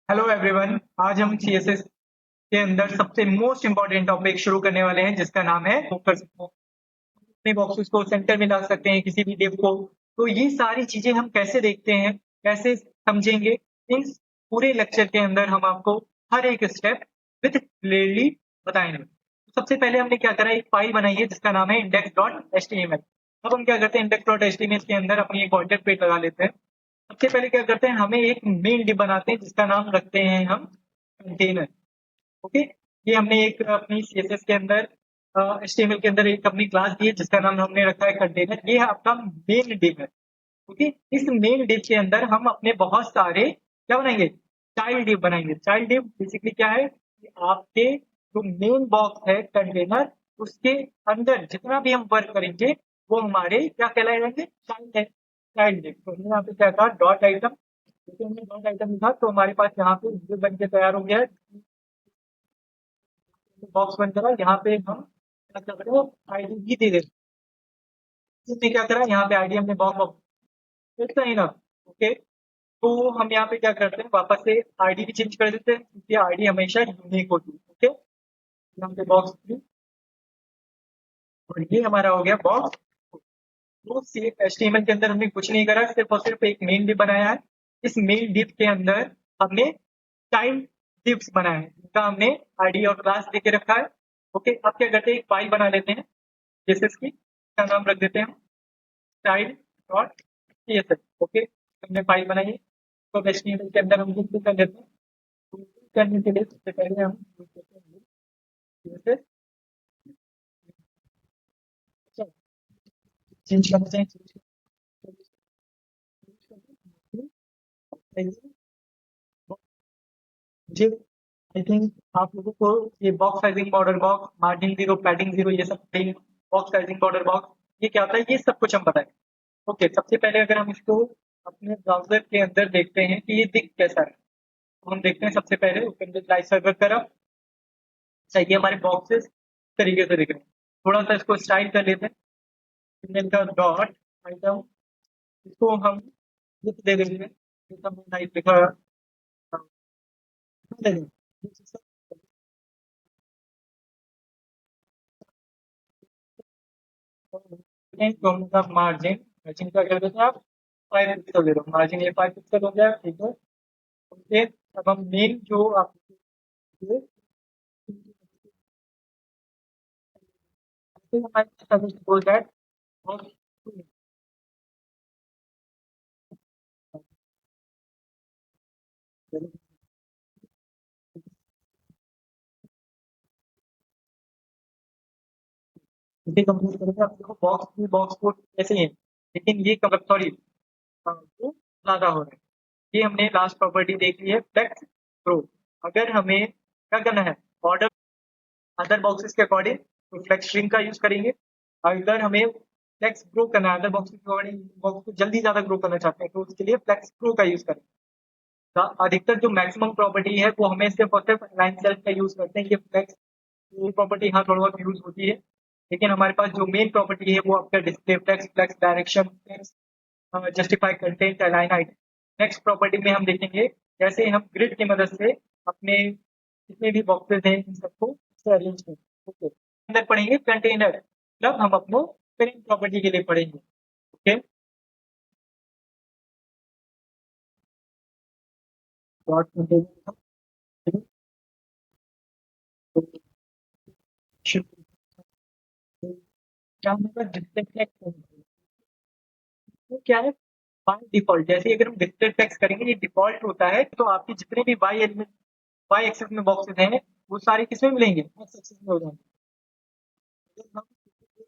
Hello everyone. आज हम CSS के अंदर सबसे मोस्ट इम्पोर्टेंट टॉपिक शुरू करने वाले हैं जिसका नाम है फोकस। अपने बॉक्सेस को सेंटर में ला सकते हैं किसी भी डिव को। तो ये सारी चीजें हम कैसे देखते हैं, कैसे समझेंगे, इस पूरे लेक्चर के अंदर हम आपको हर एक स्टेप विद क्लियरली बताएंगे। सबसे पहले हमने क्या करा, एक फाइल बनाई है जिसका नाम है index.html। अब हम क्या करते हैं, index.html के अंदर अपनी एक बॉयलरप्लेट लगा लेते हैं। सबसे पहले क्या करते हैं, हमें एक मेन डिव बनाते हैं जिसका नाम रखते हैं हम कंटेनर। ओके, ये हमने एक अपनी सीएसएस के अंदर एचटीएमएल के अंदर एक अपनी क्लास दी है जिसका नाम हमने रखा है कंटेनर। ये है आपका मेन डिव है। ओके, इस मेन डिव के अंदर हम अपने बहुत सारे क्या बनाएंगे, चाइल्ड डिव बनाएंगे। चाइल्ड डिव बेसिकली क्या है कि आपके जो मेन बॉक्स है कंटेनर, उसके अंदर जितना भी हम वर्क करेंगे वो हमारे क्या कहलाए जाएंगे, चाइल्ड है, चाइल्ड डिव। तो हमने यहाँ पे क्या कहा, डॉट आइटम। जैसे हमने डॉट आइटम लिखा तो हमारे पास यहाँ पे डिव बन के तैयार हो गया है, बॉक्स बन करा। यहाँ पे हम क्या कर रहे हैं, आईडी भी दे देते हैं। इसमें क्या करा, यहाँ पे आईडी हमने बॉक्स इतना ही ना। ओके, तो हम यहाँ पे क्या करते हैं, वापस से आईडी भी चेंज कर देते हैं क्योंकि आईडी हमेशा यूनिक होती है। ओके, यहाँ पे बॉक्स थ्री और ये हमारा हो गया बॉक्स। तो एचटीएमएल के अंदर हमने कुछ नहीं करा, सिर्फ और सिर्फ एक मेन डिव बनाया है। इस मेन डिव के अंदर हमने चाइल्ड डिव्स बनाए हैं जिनका हमने आईडी और क्लास देके रखा है। ओके, अब क्या करते हैं, एक फाइल बना लेते हैं जेएसएस की, इसका नाम रख देते हैं चाइल्ड डॉट सीएसएस। ओके, हमने फाइल बनाई है तो एचटीएमएल के अंदर हम कुछ कर लेते हैं। तो करने के लिए सबसे पहले हम यूज करते हैं CSS। चेंज करना चाहें मुझे आई थिंक आप लोगों को ये box sizing, border box, margin zero, padding zero, ये सब thing, box sizing, border box, ये क्या होता है, ये सब कुछ हम बताएं। ओके, सबसे पहले अगर हम इसको अपने ब्राउजर के अंदर देखते हैं कि ये दिख कैसा है, तो हम देखते हैं सबसे पहले ओपन विद लाइव सर्वर तरफ। चाहिए हमारे बॉक्सेस तरीके से दिख रहे हैं। थोड़ा सा इसको स्टाइल कर लेते हैं, इनमें का डॉट आइटम, इसको हम लिख दे देंगे, जैसा हमने टाइप लिखा दे देंगे। तो हम का मार्जिन, मार्जिन का कर देते हैं आप 5 पिक्सल दे दो, मार्जिन ये 5 पिक्सल हो गया, ठीक है। ओके, अब हम मेन जो आप हमारे पास सपोज दैट इसे कंप्लीट करेंगे, आप देखो बॉक्स भी बॉक्स कोड ऐसे ही है, लेकिन ये कब सॉरी वो ज्यादा हो रहा है। ये हमने लास्ट प्रॉपर्टी देख ली है फ्लेक्स प्रो। अगर हमें क्या करना है, ऑर्डर अदर बॉक्सेस के अकॉर्डिंग, तो फ्लेक्स स्ट्रिंग का यूज करेंगे। अगर हमें फ्लेक्स ग्रो करना है, अदर बॉक्सेस के अकॉर्डिंग बॉक्स को जल्दी ज्यादा ग्रो करना चाहते हैं, तो उसके लिए फ्लेक्स प्रो का यूज करेंगे। अधिकतर जो मैक्सिमम प्रॉपर्टी है वो हमें सिर्फ और सिर्फ लाइन सेल्फ का यूज करते हैं। ये फ्लेक्स प्रॉपर्टी हाँ थोड़ा बहुत यूज होती है, लेकिन हमारे पास जो मेन प्रॉपर्टी है वो आपका display flex, flex direction, justify content, align item. Next property में हम देखेंगे कैसे हम ग्रिड की मदद से अपने जितने भी बॉक्सेस हैं इन सबको अरेंज करें। ओके, अंदर पढ़ेंगे कंटेनर, मतलब हम अपनो पेरेंट प्रॉपर्टी के लिए पढ़ेंगे। ओके, डॉट कंटेनर क्या होगा, डिस्प्ले फ्लेक्स। वो क्या है, बाय डिफॉल्ट जैसे अगर हम डिस्प्ले टेक्स्ट करेंगे, ये डिफॉल्ट होता है, तो आपके जितने भी बाई एलिमेंट, बाई एक्सिस में बॉक्सेस हैं वो सारे किसमें मिलेंगे, एक्स एक्सिस में हो जाएंगे। अगर हम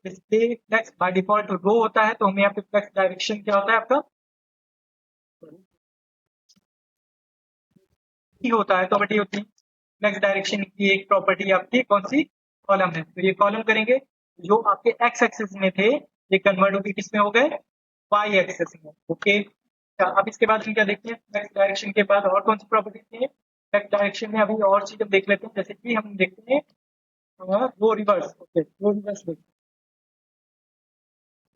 डिस्प्ले फ्लेक्स बाय डिफॉल्ट रो होता है, तो हमें यहाँ पे फ्लेक्स डायरेक्शन क्या होता है आपका, की होता है, तो बटी होती है। फ्लेक्स डायरेक्शन की एक प्रॉपर्टी आपकी कौन सी, कॉलम है, तो ये कॉलम करेंगे। जो आपके एक्स एक्सिस में थे ये कन्वर्ट होकर किस में हो गए, वाई एक्सिस में। ओके, अब इसके बाद हम क्या देखते हैं, फ्लेक्स डायरेक्शन के बाद और कौन सी प्रॉपर्टी है। फ्लेक्स डायरेक्शन में अभी और चीज हम देख लेते हैं, जैसे कि हम देखते हैं रो रिवर्स। ओके, रो रिवर्स देखते हैं,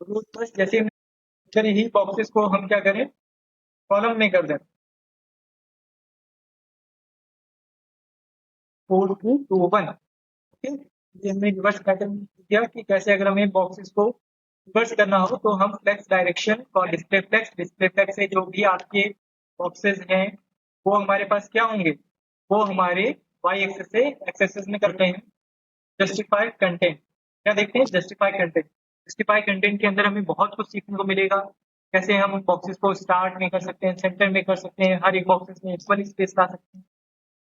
रो रिवर्स जैसे अगर यही बॉक्सेस को हम क्या करें, कॉलम में कर दें, 4 3 2 1। ओके, ये हमने रिवर्स पैटर्न किया कि कैसे अगर हमें बॉक्सेस को रिवर्स करना हो तो हम फ्लेक्स डायरेक्शन और डिस्प्ले फ्लेक्स से जो भी आपके बॉक्सेस हैं वो हमारे पास क्या होंगे, वो हमारे वाई एक्सेस से एक्स एक्सेस में करते हैं। जस्टिफाई कंटेंट, क्या देखते हैं, जस्टिफाई कंटेंट। जस्टिफाई कंटेंट के अंदर हमें बहुत कुछ सीखने को मिलेगा, कैसे हम बॉक्सेस को स्टार्ट में कर सकते हैं, सेंटर में कर सकते हैं, हर एक बॉक्सेस में इक्वल स्पेस ला सकते हैं।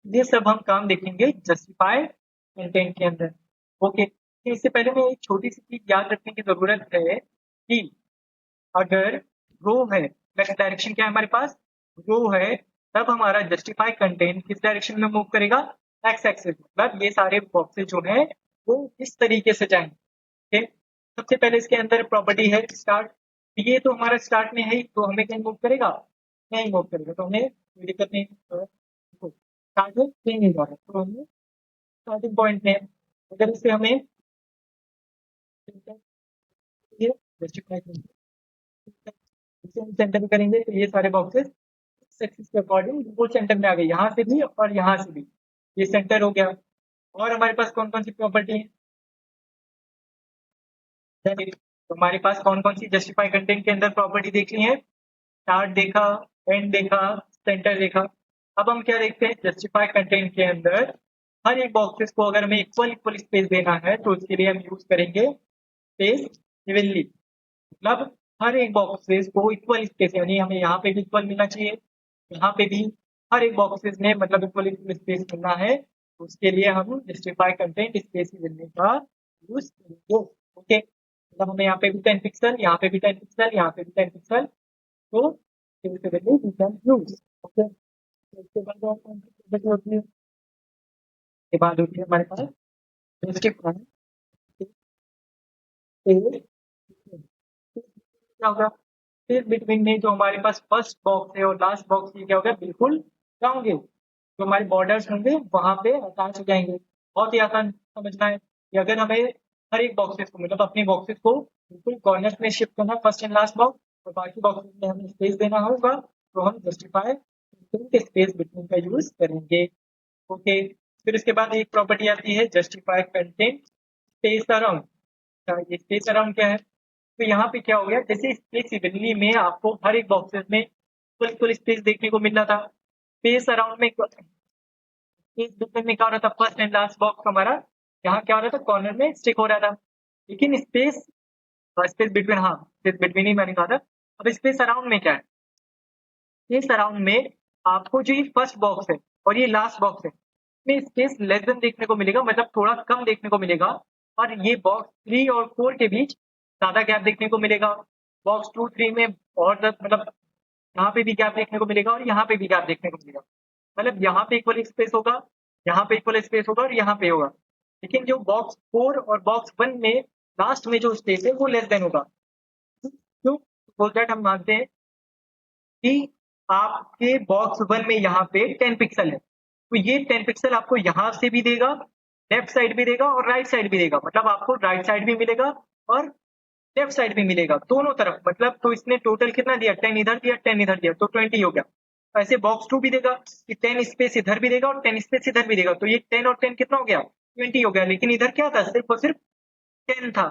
ये सब हम काम देखेंगे जस्टिफाई कंटेंट के अंदर। ओके, तो इससे पहले में एक छोटी सी चीज याद रखने की जरूरत है कि अगर रो है, नेक्स्ट डायरेक्शन क्या है हमारे पास, रो है, तब हमारा जस्टिफाई कंटेंट किस डायरेक्शन में मूव करेगा, एक्स एक्सिस। मतलब ये सारे बॉक्सेस जो है वो इस तरीके से जाएंगे। ठीक? सबसे पहले इसके अंदर प्रॉपर्टी है स्टार्ट, ये तो हमारा स्टार्ट में है ही, तो हमें कहीं मूव करेगा, नहीं मूव करेगा, तो हमें कोई दिक्कत नहीं। स्टार्ट है कहीं नहीं जा रहा, तो हमें स्टार्टिंग पॉइंट में अगर इसे हमें जस्टिफाई सेंटर में करेंगे तो ये सारे बॉक्सेस एक्सिस के अकॉर्डिंग वो सेंटर में आ गए, यहाँ से भी और यहाँ से भी, ये सेंटर हो गया। और हमारे पास कौन कौन सी प्रॉपर्टी है, तो हमारे पास कौन कौन सी जस्टिफाई कंटेंट के अंदर प्रॉपर्टी देखनी है, स्टार्ट देखा, एंड देखा, सेंटर देखा। अब हम क्या देखते हैं, जस्टिफाई कंटेंट के अंदर हर एक बॉक्सेस को अगर हमें इक्वल इक्वल स्पेस देना है तो उसके लिए हम यूज करेंगे स्पेस इवनली। मतलब हर एक बॉक्सेस को इक्वल स्पेस, यानी हमें यहाँ पे भी इक्वल मिलना चाहिए, यहाँ पे भी हर एक बॉक्सेस में मतलब इक्वल इक्वल स्पेस मिलना है, तो उसके लिए हम जस्टिफाई कंटेंट स्पेस मिलने का यूज करेंगे। ओके, मतलब हमें यहाँ पे भी 10 पिक्सल, यहाँ पे भी 10 पिक्सल, यहाँ पे भी 10 पिक्सल, तो वी कैन यूज। ओके, तो इसके बाद और कौन सी property होती है, इसके बाद होती है हमारे पास जस्टिफाई क्या होगा, फिर बिटवीन में जो हमारे पास फर्स्ट बॉक्स है और लास्ट बॉक्स, ये क्या होगा, बिल्कुल क्या होंगे, जो हमारे बॉर्डर्स होंगे वहां पे अटैच हो जाएंगे। बहुत ही आसान समझना है कि अगर हमें हर एक बॉक्सेस को, मतलब अपने बॉक्सेस को बिल्कुल कॉर्नर में शिफ्ट करना, फर्स्ट एंड लास्ट बॉक्स, और बाकी बॉक्सेस में हमें स्पेस देना होगा, तो हम जस्टिफाई स्पेस बिटवीन का यूज करेंगे। ओके, फिर इसके बाद एक प्रॉपर्टी आती है जस्टिफाई कंटेंट स्पेस अराउंड। ये स्पेस अराउंड क्या है, तो यहाँ पे क्या हो गया, जैसे स्पेस इवनली में आपको हर एक बॉक्सेस में फुल फुल स्पेस देखने को मिल रहा था, स्पेस अराउंड में स्पेस बिटवीन में क्या हो रहा था, फर्स्ट एंड लास्ट बॉक्स हमारा यहाँ क्या हो रहा था, कॉर्नर में स्टिक हो रहा था। लेकिन स्पेस, स्पेस बिटवीन, हाँ स्पेस बिटवीन ही मैंने कहा था। अब स्पेस अराउंड में क्या है, स्पेस अराउंड में आपको जो ये फर्स्ट बॉक्स है और ये लास्ट बॉक्स है, इसमें स्पेस लेस देन देखने को मिलेगा, मतलब थोड़ा कम देखने को मिलेगा। और ये बॉक्स 3 और 4 के बीच ज्यादा गैप देखने को मिलेगा, बॉक्स 2 3 में और मतलब यहाँ पे भी गैप देखने को मिलेगा और यहाँ पे भी गैप देखने को मिलेगा। मतलब यहाँ पे इक्वल स्पेस होगा, यहाँ पे इक्वल स्पेस होगा और यहाँ पे होगा। लेकिन जो बॉक्स 4 और बॉक्स 1 में लास्ट में जो स्पेस है वो लेस देन होगा। क्यों, फॉर दैट हम मानते हैं कि आपके बॉक्स 1 में यहाँ पे 10 पिक्सल है, तो ये 10 पिक्सल आपको यहाँ से भी देगा, लेफ्ट साइड भी देगा और राइट साइड भी देगा, मतलब आपको राइट साइड भी मिलेगा और लेफ्ट साइड भी मिलेगा, दोनों तरफ। मतलब तो इसने टोटल कितना दिया, 10 इधर दिया 10 इधर दिया, तो 20 हो गया। ऐसे बॉक्स 2 भी देगा कि 10 स्पेस इधर भी देगा और 10 स्पेस इधर भी देगा, तो ये 10 और 10 कितना हो गया, 20 हो गया। लेकिन इधर क्या था, सिर्फ और सिर्फ 10 था,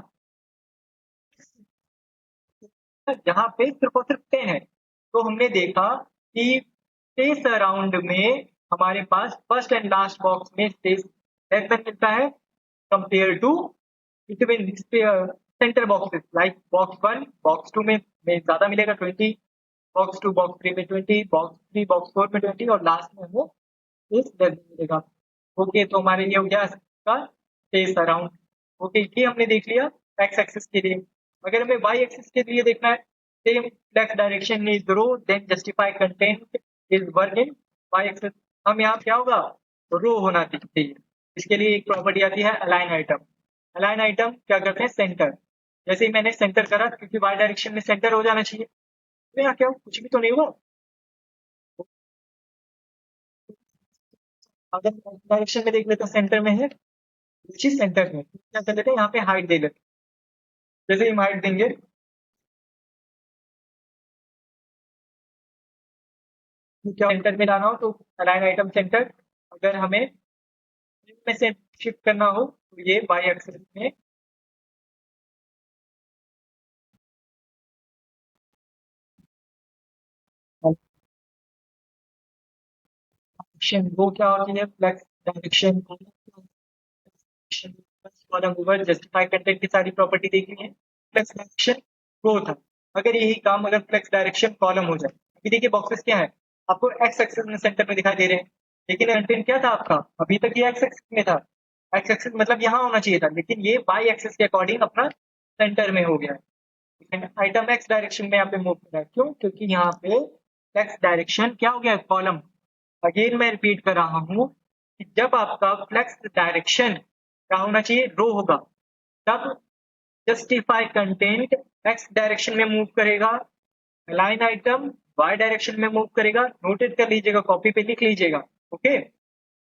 यहाँ पे सिर्फ और सिर्फ 10 है। तो हमने देखा कि स्पेस अराउंड में हमारे पास फर्स्ट एंड लास्ट बॉक्स में स्पेस लेस देन मिलता है compare to between centre boxes, like box 1 box 2 में ज्यादा मिलेगा 20, बॉक्स 2 बॉक्स 3 में 20, बॉक्स 3 बॉक्स 4 में 20, और लास्ट में हमें स्पेस लेस देन मिलेगा। ओके, तो हमारे लिए हो गया इसका स्पेस अराउंड। ओके, ये हमने देख लिया एक्स एक्सिस के लिए। अगर हमें वाई एक्सिस के लिए देखना है, same flex direction is row, then justify content is work in Y axis. हम यहाँ क्या होगा, रो होना चाहिए। इसके लिए एक प्रॉपर्टी आती है अलाइन आइटम। अलाइन आइटम क्या करते हैं, सेंटर। जैसे ही मैंने सेंटर करा, क्योंकि वाई डायरेक्शन में सेंटर हो जाना चाहिए, तो यहाँ क्या कुछ भी तो नहीं हुआ। अगर डायरेक्शन में देख लेते हैं सेंटर में है, उसी सेंटर में क्या कर लेते हैं, यहाँ पे हाइट दे लेते हैं। जैसे ही हम हाइट देंगे, तो क्या सेंटर में लाना हो तो अलाइन आइटम सेंटर। अगर हमें में से शिफ्ट करना हो तो ये वाई एक्सिस में वो क्या होती है, flex direction column over justify content की सारी प्रॉपर्टी देखनी है। फ्लेक्स डायरेक्शन वो था, अगर यही काम अगर फ्लेक्स डायरेक्शन कॉलम हो जाए। अभी देखिए बॉक्सेस क्या है, आपको एक्स एक्सिस में सेंटर में दिखाई दे रहे हैं, लेकिन कंटेंट क्या था आपका, अभी तक ये एक्स एक्सिस में था। एक्स एक्सिस मतलब यहाँ होना चाहिए था, लेकिन ये वाई एक्सिस के अकॉर्डिंग अपना सेंटर में हो गया है। आइटम एक्स डायरेक्शन में यहाँ पे मूव कर रहा है, क्यों, क्योंकि यहाँ पे एक्स डायरेक्शन क्या हो गया, कॉलम। अगेन मैं रिपीट कर रहा हूँ कि जब आपका फ्लेक्स डायरेक्शन क्या होना चाहिए, रो होगा, तब जस्टिफाई कंटेंट एक्स डायरेक्शन में मूव करेगा, लाइन आइटम वाई डायरेक्शन में मूव करेगा। नोटेड कर लीजिएगा, कॉपी पे लिख लीजिएगा। ओके,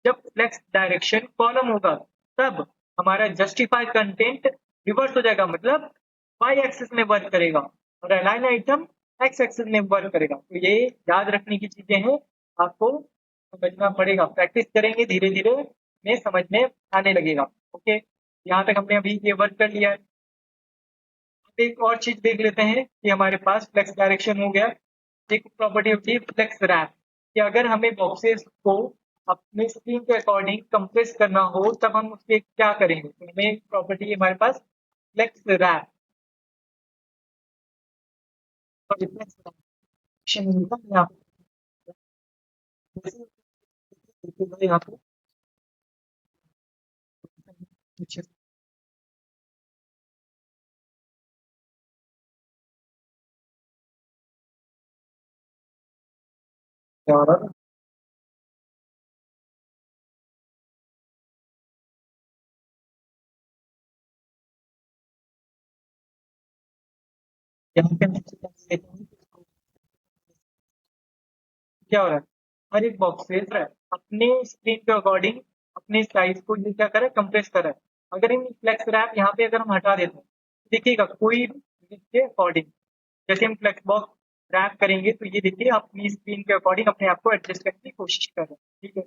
जब फ्लेक्स डायरेक्शन कॉलम होगा तब हमारा जस्टिफाई कंटेंट रिवर्स हो जाएगा, मतलब वाई एक्सिस में वर्क करेगा और अलाइन आइटम एक्स एक्सिस में वर्क करेगा। तो ये याद रखने की चीजें हैं, आपको समझना पड़ेगा, प्रैक्टिस करेंगे धीरे धीरे में समझ में आने लगेगा। ओके, यहाँ तक हमने अभी ये वर्क कर लिया है। अब एक और चीज देख लेते हैं कि हमारे पास फ्लेक्स डायरेक्शन हो गया। एक प्रॉपर्टी होती है फ्लेक्स रैप, कि अगर हमें बॉक्सेस को अपने स्क्रीन के अकॉर्डिंग कंप्रेस करना हो तब हम उसके क्या करेंगे, तो हमें एक प्रॉपर्टी है हमारे पास फ्लेक्स रैप। और फ्लेक्स रैप होता है यहाँ पे, जैसे देखिए यहाँ पे अच्छे से क्या हो रहा है, यहाँ पे हम सबसे पहले देखते हैं क्या हो रहा है। हर एक बॉक्सेस अपने स्क्रीन के अकॉर्डिंग अपने साइज को ये क्या करे, कंप्रेस करे। अगर इन फ्लेक्स रैप यहाँ पे अगर हम हटा देते हैं, देखिएगा कोई के अकॉर्डिंग, जैसे हम फ्लेक्स बॉक्स रैप करेंगे तो ये देखिए अपनी स्क्रीन के अकॉर्डिंग अपने आप को एडजस्ट करने की कोशिश कर रहे हैं। ठीक है,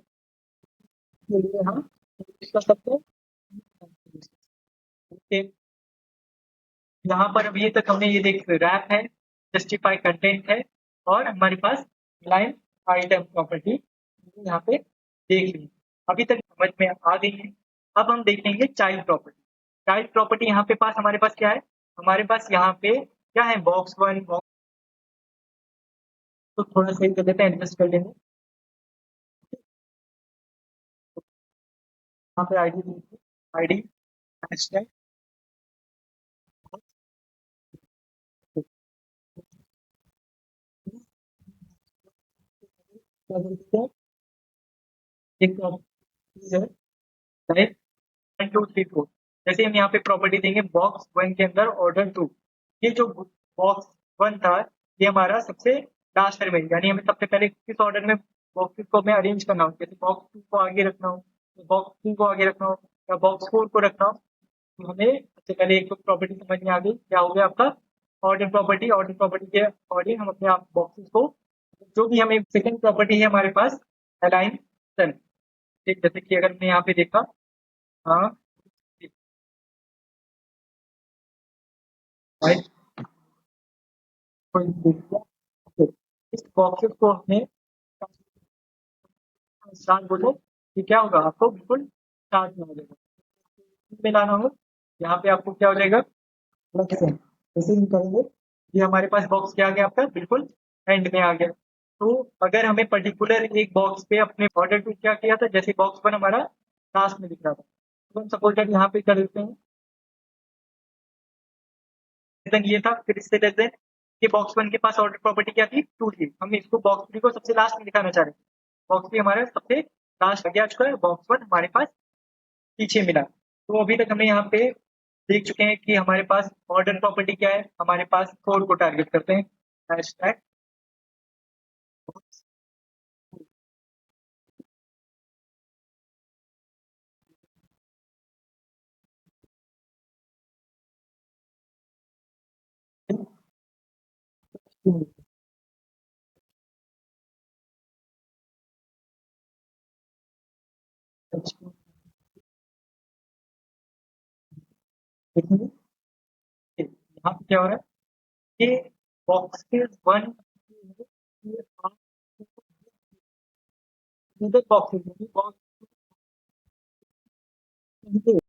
तो ये हम कर सकते हैं। ओके, यहाँ पर अभी तक हमने ये देख रैप है, जस्टिफाई कंटेंट है, और हमारे पास लाइन आइटम प्रॉपर्टी यहाँ पे देख ली, अभी तक समझ में आ गई है। अब हम देखेंगे चाइल्ड प्रॉपर्टी। चाइल्ड प्रॉपर्टी यहाँ पे पास हमारे पास क्या है, हमारे पास यहाँ पे क्या है, बॉक्स वन बॉक्स, तो थोड़ा सही कर देते हैं, एडजस्ट कर लेंगे। यहाँ पे आईडी देखिए, आईडी हैशटैग क्या बोलते हैं, एक प्रॉपर्टी है टाइप 1 2 3 4। जैसे हम यहाँ पे प्रॉपर्टी देंगे बॉक्स वन के अंदर ऑर्डर टू, ये जो बॉक्स वन था ये हमारा सबसे लास्ट में, यानी हमें सबसे पहले किस ऑर्डर में बॉक्सेस को हमें अरेंज करना हो, जैसे बॉक्स टू को आगे रखना हो, बॉक्स थ्री को आगे रखना हो, या बॉक्स फोर को रखना हो, तो हमें सबसे पहले एक तो प्रॉपर्टी समझ में आ गई, क्या हो गया आपका ऑर्डर प्रॉपर्टी। ऑर्डर प्रॉपर्टी के अकॉर्डिंग हम अपने आप बॉक्सेस को, जो भी हमें सेकंड प्रॉपर्टी है हमारे पास अलाइन सेल। ठीक, जैसे कि अगर हमने यहाँ पे देखा, हाँ राइट, देखिए इस बॉक्सेस को हमें स्टार्ट बोलो कि क्या होगा, आपको बिल्कुल स्टार्ट में हो जाएगा में लाना हो, यहाँ पे आपको क्या हो जाएगा, प्लस है, जैसे हम करेंगे ये हमारे पास बॉक्स क्या आ गया आपका, बिल्कुल एंड में आ गया। तो अगर हमें पर्टिकुलर एक बॉक्स पे अपने ऑर्डर टू क्या किया था, जैसे बॉक्स वन हमारा लास्ट में दिख रहा था, तो हम सपोज दैट यहाँ पे कर देते हैं देन ये था, फिर इससे लेस देन कि बॉक्स वन के पास ऑर्डर प्रॉपर्टी क्या थी, टू थी, हम इसको बॉक्स थ्री को सबसे लास्ट में दिखाना चाह रहे हैं। बॉक्स थ्री हमारे सबसे लास्ट आगे आ चुका है, बॉक्स वन हमारे पास पीछे मिला। तो अभी तक हमने यहाँ पे देख चुके हैं कि हमारे पास ऑर्डर प्रॉपर्टी क्या है, हमारे पास फोर को टारगेट करते हैं, हैशटैग देखेंगे यहाँ पे क्या हो रहा है, ये बॉक्सेस वन बॉक्सेस